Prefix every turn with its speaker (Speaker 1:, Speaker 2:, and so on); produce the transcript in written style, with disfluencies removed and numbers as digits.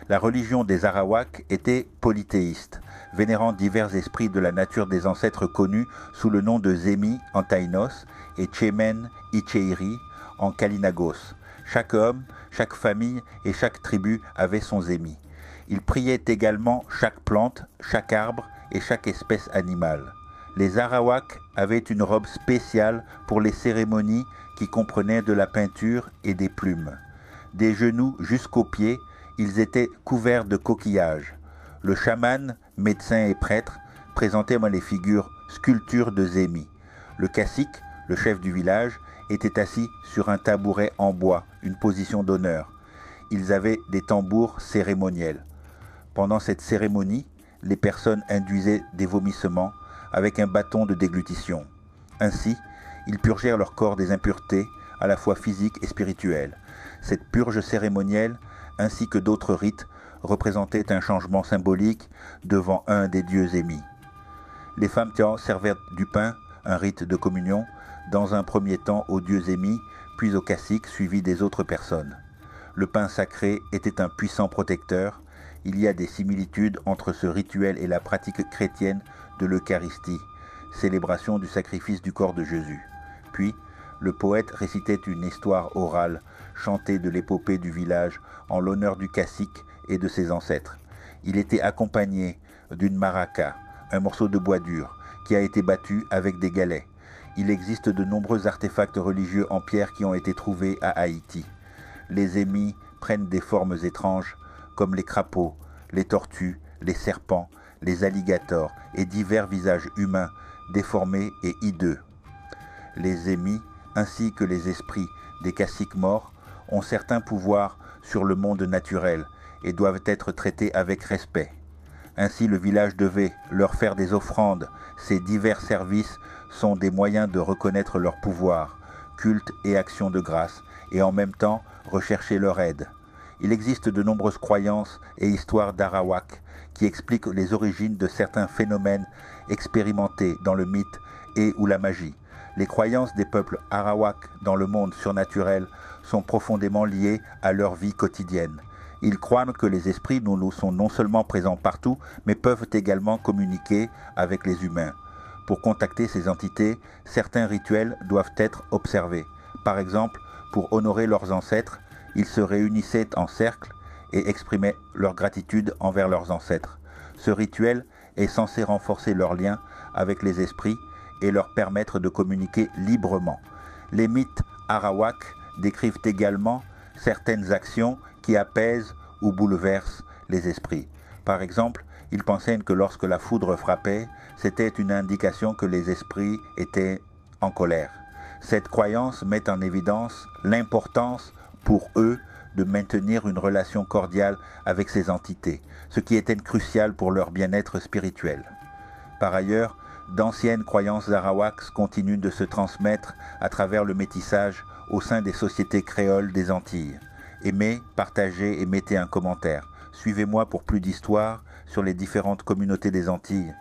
Speaker 1: La religion des Arawaks était polythéiste, vénérant divers esprits de la nature des ancêtres connus sous le nom de Zemi en Taïnos et Chemen Icheiri en Kalinagos. Chaque homme, chaque famille et chaque tribu avait son Zemi. Ils priaient également chaque plante, chaque arbre et chaque espèce animale. Les Arawaks avaient une robe spéciale pour les cérémonies qui comprenaient de la peinture et des plumes. Des genoux jusqu'aux pieds, ils étaient couverts de coquillages. Le chaman, médecin et prêtre, présentait les figures sculptures de Zemi. Le cacique, le chef du village, était assis sur un tabouret en bois, une position d'honneur. Ils avaient des tambours cérémoniels. Pendant cette cérémonie, les personnes induisaient des vomissements avec un bâton de déglutition. Ainsi, ils purgèrent leur corps des impuretés, à la fois physiques et spirituelles. Cette purge cérémonielle, ainsi que d'autres rites, représentait un changement symbolique devant un des dieux émis. Les femmes servaient du pain, un rite de communion, dans un premier temps aux dieux émis, puis aux caciques suivis des autres personnes. Le pain sacré était un puissant protecteur. Il y a des similitudes entre ce rituel et la pratique chrétienne de l'Eucharistie, célébration du sacrifice du corps de Jésus. Puis, le poète récitait une histoire orale, chantée de l'épopée du village en l'honneur du cacique et de ses ancêtres. Il était accompagné d'une maraca, un morceau de bois dur, qui a été battu avec des galets. Il existe de nombreux artefacts religieux en pierre qui ont été trouvés à Haïti. Les émis prennent des formes étranges, comme les crapauds, les tortues, les serpents, les alligators et divers visages humains déformés et hideux. Les émis, ainsi que les esprits des caciques morts, ont certains pouvoirs sur le monde naturel et doivent être traités avec respect. Ainsi, le village devait leur faire des offrandes. Ces divers services sont des moyens de reconnaître leur pouvoir, culte et action de grâce, et en même temps rechercher leur aide. Il existe de nombreuses croyances et histoires d'Arawak qui expliquent les origines de certains phénomènes expérimentés dans le mythe et ou la magie. Les croyances des peuples Arawak dans le monde surnaturel sont profondément liées à leur vie quotidienne. Ils croient que les esprits sont non seulement présents partout, mais peuvent également communiquer avec les humains. Pour contacter ces entités, certains rituels doivent être observés. Par exemple, pour honorer leurs ancêtres, ils se réunissaient en cercle et exprimaient leur gratitude envers leurs ancêtres. Ce rituel est censé renforcer leur lien avec les esprits et leur permettre de communiquer librement. Les mythes Arawak décrivent également certaines actions qui apaisent ou bouleversent les esprits. Par exemple, ils pensaient que lorsque la foudre frappait, c'était une indication que les esprits étaient en colère. Cette croyance met en évidence l'importance pour eux de maintenir une relation cordiale avec ces entités, ce qui était crucial pour leur bien-être spirituel. Par ailleurs, d'anciennes croyances arawaks continuent de se transmettre à travers le métissage au sein des sociétés créoles des Antilles. Aimez, partagez et mettez un commentaire. Suivez-moi pour plus d'histoires sur les différentes communautés des Antilles.